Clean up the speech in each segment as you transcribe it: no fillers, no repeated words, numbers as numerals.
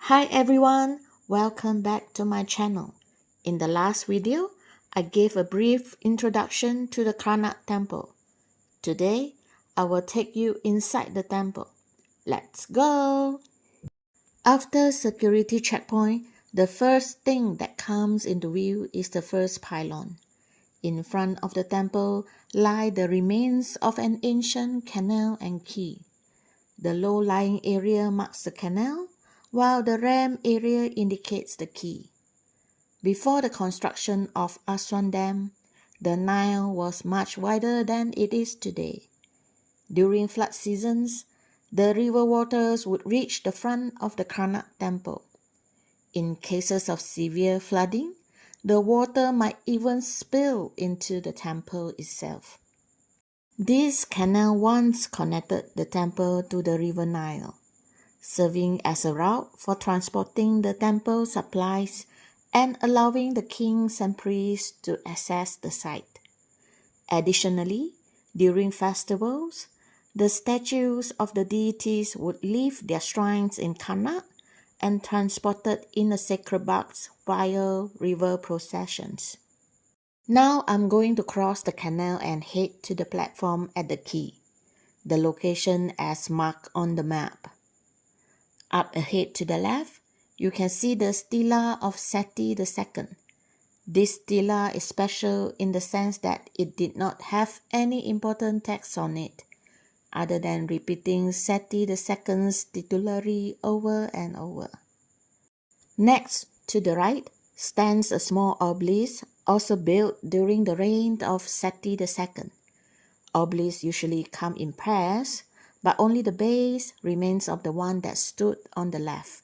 Hi everyone, welcome back to my channel. In the last video, I gave a brief introduction to the Karnak Temple. Today, I will take you inside the temple. Let's go! After security checkpoint, the first thing that comes into view is the first pylon. In front of the temple lie the remains of an ancient canal and quay. The low-lying area marks the canal, while the ram area indicates the quay. Before the construction of Aswan Dam, the Nile was much wider than it is today. During flood seasons, the river waters would reach the front of the Karnak Temple. In cases of severe flooding, the water might even spill into the temple itself. This canal once connected the temple to the river Nile, serving as a route for transporting the temple supplies and allowing the kings and priests to access the site. Additionally, during festivals, the statues of the deities would leave their shrines in Karnak and transported in a sacred box via river processions. Now I'm going to cross the canal and head to the platform at the quay, the location as marked on the map. Up ahead to the left, you can see the stela of Seti II. This stela is special in the sense that it did not have any important text on it, other than repeating Seti II's titulary over and over. Next, to the right, stands a small obelisk also built during the reign of Seti II. Obelisks usually come in pairs, but only the base remains of the one that stood on the left.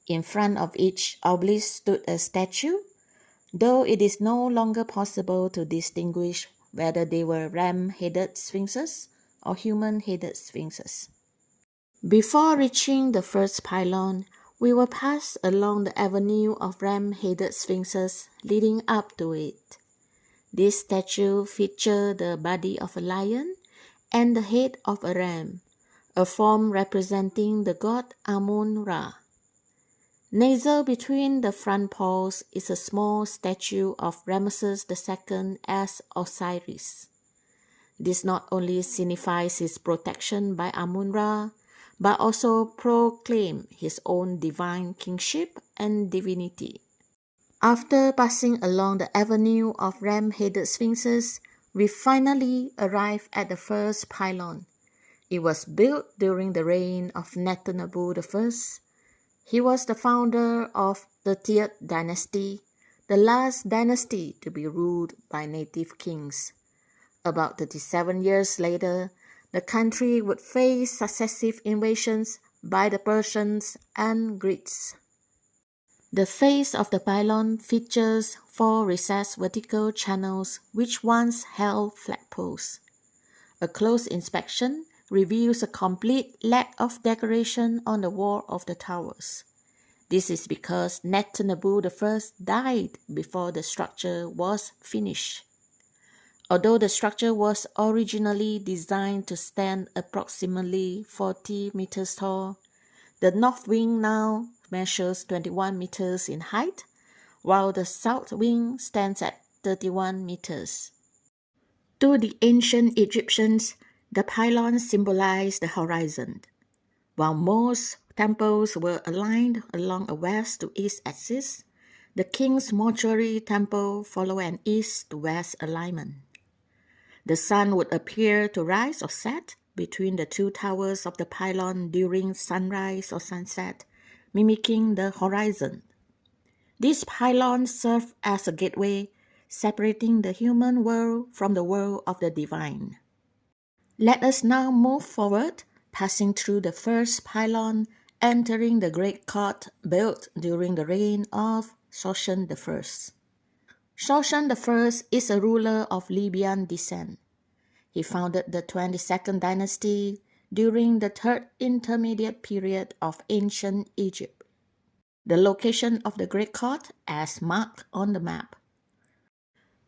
In front of each obelisk stood a statue, though it is no longer possible to distinguish whether they were ram-headed sphinxes or human-headed sphinxes. Before reaching the first pylon, we will pass along the avenue of ram-headed sphinxes leading up to it. This statue features the body of a lion and the head of a ram, a form representing the god Amun-Ra. Nestled between the front poles is a small statue of Ramesses II as Osiris. This not only signifies his protection by Amun-Ra, but also proclaims his own divine kingship and divinity. After passing along the avenue of ram-headed sphinxes, we finally arrive at the first pylon. It was built during the reign of Netanyahu I. He was the founder of the 30th dynasty, the last dynasty to be ruled by native kings. About 37 years later, the country would face successive invasions by the Persians and Greeks. The face of the pylon features 4 recessed vertical channels which once held flagpoles. A close inspection reveals a complete lack of decoration on the wall of the towers. This is because Netanyahu I died before the structure was finished. Although the structure was originally designed to stand approximately 40 meters tall, the north wing now measures 21 meters in height, while the south wing stands at 31 meters. To the ancient Egyptians, the pylons symbolized the horizon. While most temples were aligned along a west to east axis, the king's mortuary temple followed an east to west alignment. The sun would appear to rise or set between the 2 towers of the pylon during sunrise or sunset, mimicking the horizon. These pylons serve as a gateway, separating the human world from the world of the divine. Let us now move forward, passing through the first pylon, entering the great court built during the reign of Shoshan I. Shoshan I is a ruler of Libyan descent. He founded the 22nd dynasty during the 3rd intermediate period of ancient Egypt. The location of the Great Court as marked on the map.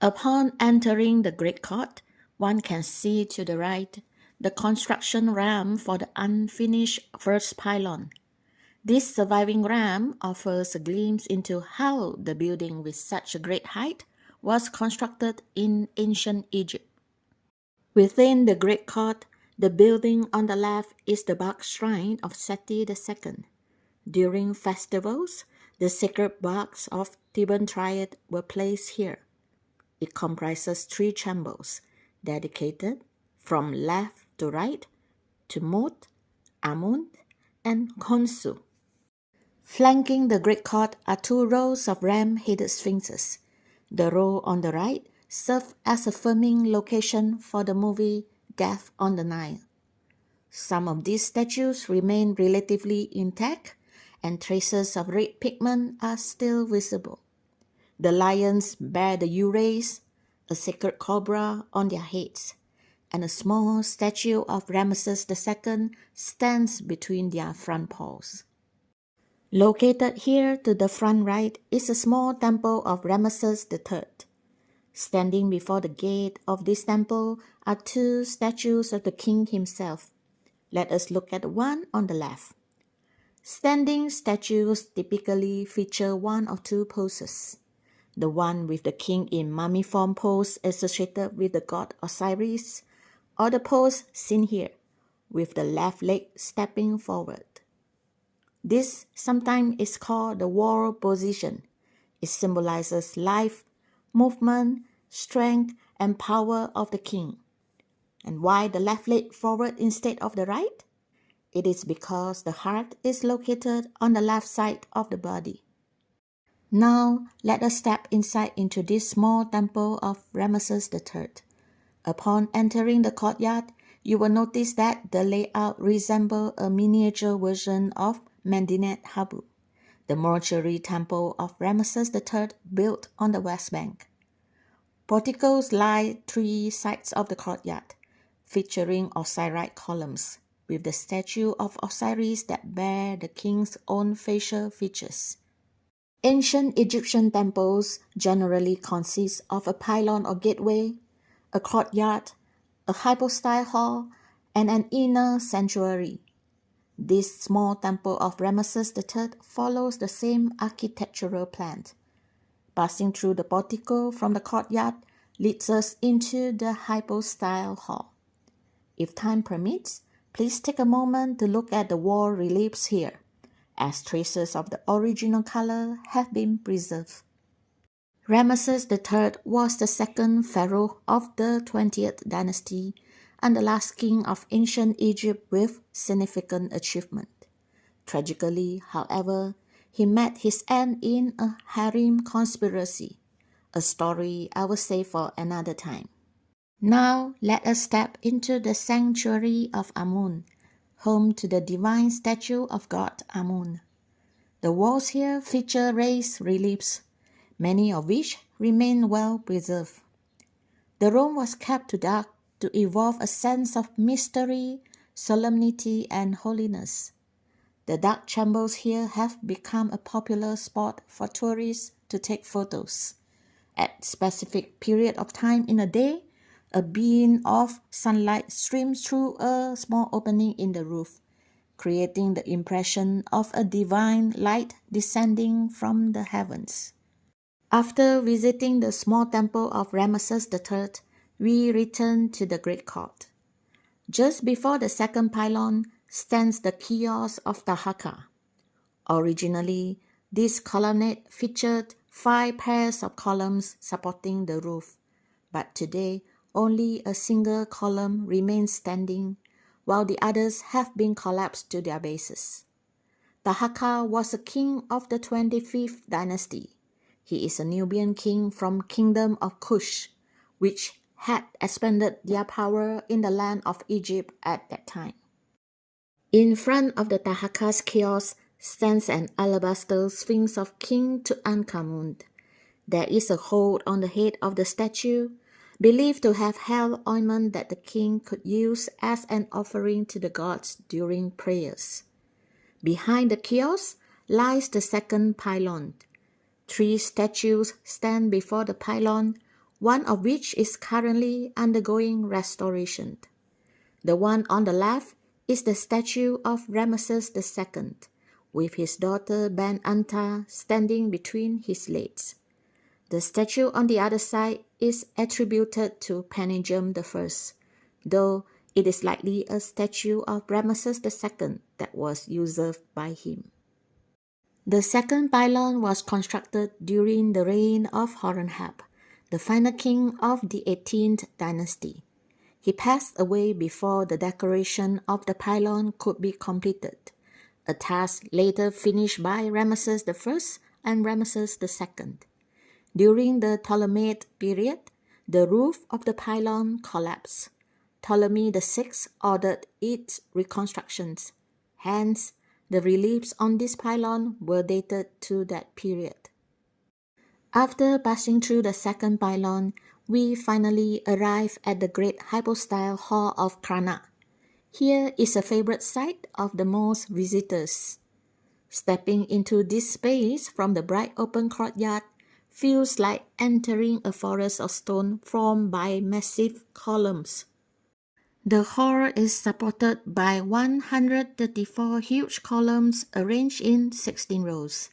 Upon entering the Great Court, one can see to the right the construction ramp for the unfinished first pylon. This surviving ram offers a glimpse into how the building with such a great height was constructed in ancient Egypt. Within the great court, the building on the left is the bark shrine of Seti II. During festivals, the sacred barks of Theban triad were placed here. It comprises 3 chambers, dedicated from left to right to Mut, Amun, and Khonsu. Flanking the great court are 2 rows of ram-headed sphinxes. The row on the right served as a filming location for the movie Death on the Nile. Some of these statues remain relatively intact, and traces of red pigment are still visible. The lions bear the urays, a sacred cobra on their heads, and a small statue of Ramesses II stands between their front paws. Located here to the front right is a small temple of Ramesses III. Standing before the gate of this temple are 2 statues of the king himself. Let us look at the one on the left. Standing statues typically feature 1 of 2 poses. The one with the king in mummiform pose associated with the god Osiris, or the pose seen here, with the left leg stepping forward. This sometimes is called the war position. It symbolizes life, movement, strength, and power of the king. And why the left leg forward instead of the right? It is because the heart is located on the left side of the body. Now, let us step inside into this small temple of Ramesses III. Upon entering the courtyard, you will notice that the layout resembles a miniature version of Medinet Habu, the mortuary temple of Ramesses III built on the West Bank. Porticos line 3 sides of the courtyard, featuring Osiride columns, with the statue of Osiris that bear the king's own facial features. Ancient Egyptian temples generally consist of a pylon or gateway, a courtyard, a hypostyle hall, and an inner sanctuary. This small temple of Ramesses III follows the same architectural plan. Passing through the portico from the courtyard leads us into the hypostyle hall. If time permits, please take a moment to look at the wall reliefs here, as traces of the original color have been preserved. Ramesses III was the 2nd pharaoh of the 20th dynasty and the last king of ancient Egypt with significant achievement. Tragically, however, he met his end in a harem conspiracy, a story I will save for another time. Now let us step into the sanctuary of Amun, home to the divine statue of god Amun. The walls here feature raised reliefs, many of which remain well preserved. The room was kept to dark to evoke a sense of mystery, solemnity, and holiness. The dark chambers here have become a popular spot for tourists to take photos. At specific period of time in a day, a beam of sunlight streams through a small opening in the roof, creating the impression of a divine light descending from the heavens. After visiting the small temple of Ramesses III, we return to the great court. Just before the 2nd pylon stands the Kiosk of Taharqa. Originally, this colonnade featured 5 pairs of columns supporting the roof, but today only a single column remains standing, while the others have been collapsed to their bases. Taharqa was a king of the 25th dynasty. He is a Nubian king from Kingdom of Kush, which had expanded their power in the land of Egypt at that time. In front of the Taharqa's kiosk stands an alabaster sphinx of King Tutankhamun. There is a hole on the head of the statue, believed to have held ointment that the king could use as an offering to the gods during prayers. Behind the kiosk lies the 2nd pylon. 3 statues stand before the pylon, one of which is currently undergoing restoration. The one on the left is the statue of Ramesses II, with his daughter Ben-Anta standing between his legs. The statue on the other side is attributed to Panegem I, though it is likely a statue of Ramesses II that was usurped by him. The second pylon was constructed during the reign of Horemheb, the final king of the 18th dynasty. He passed away before the decoration of the pylon could be completed, a task later finished by Ramesses I and Ramesses II. During the Ptolemaic period, the roof of the pylon collapsed. Ptolemy VI ordered its reconstruction. Hence, the reliefs on this pylon were dated to that period. After passing through the second pylon, we finally arrive at the great Hypostyle Hall of Karnak. Here is a favorite site of the most visitors. Stepping into this space from the bright open courtyard feels like entering a forest of stone formed by massive columns. The hall is supported by 134 huge columns arranged in 16 rows.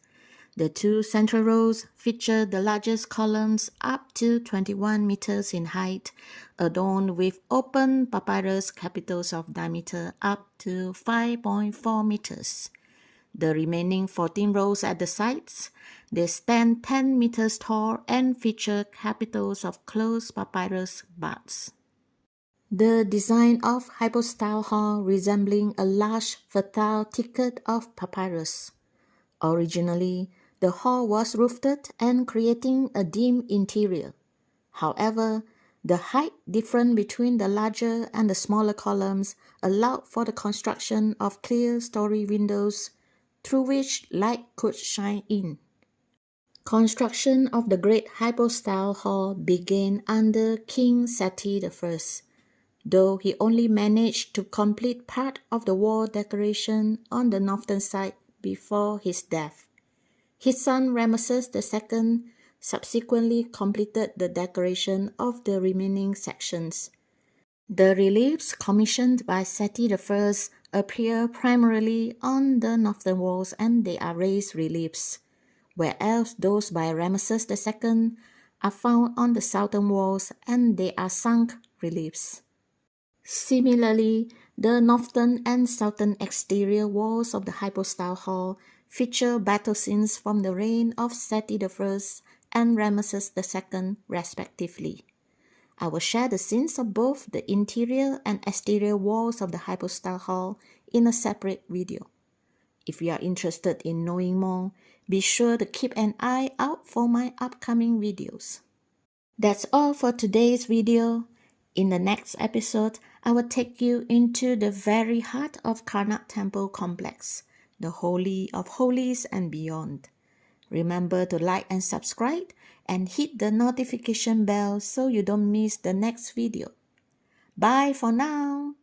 The two central rows feature the largest columns up to 21 meters in height, adorned with open papyrus capitals of diameter up to 5.4 meters. The remaining 14 rows at the sides, they stand 10 meters tall and feature capitals of closed papyrus buds. The design of Hypostyle Hall resembling a large fertile thicket of papyrus. Originally, the hall was roofed and creating a dim interior. However, the height difference between the larger and the smaller columns allowed for the construction of clear story windows through which light could shine in. Construction of the great Hypostyle Hall began under King Seti I, though he only managed to complete part of the wall decoration on the northern side before his death. His son Ramesses II subsequently completed the decoration of the remaining sections. The reliefs commissioned by Seti I appear primarily on the northern walls and they are raised reliefs, whereas those by Ramesses II are found on the southern walls and they are sunk reliefs. Similarly, the northern and southern exterior walls of the Hypostyle Hall feature battle scenes from the reign of Seti I and Ramesses II respectively. I will share the scenes of both the interior and exterior walls of the Hypostyle Hall in a separate video. If you are interested in knowing more, be sure to keep an eye out for my upcoming videos. That's all for today's video. In the next episode, I will take you into the very heart of Karnak Temple Complex, the Holy of Holies and beyond. Remember to like and subscribe and hit the notification bell so you don't miss the next video. Bye for now.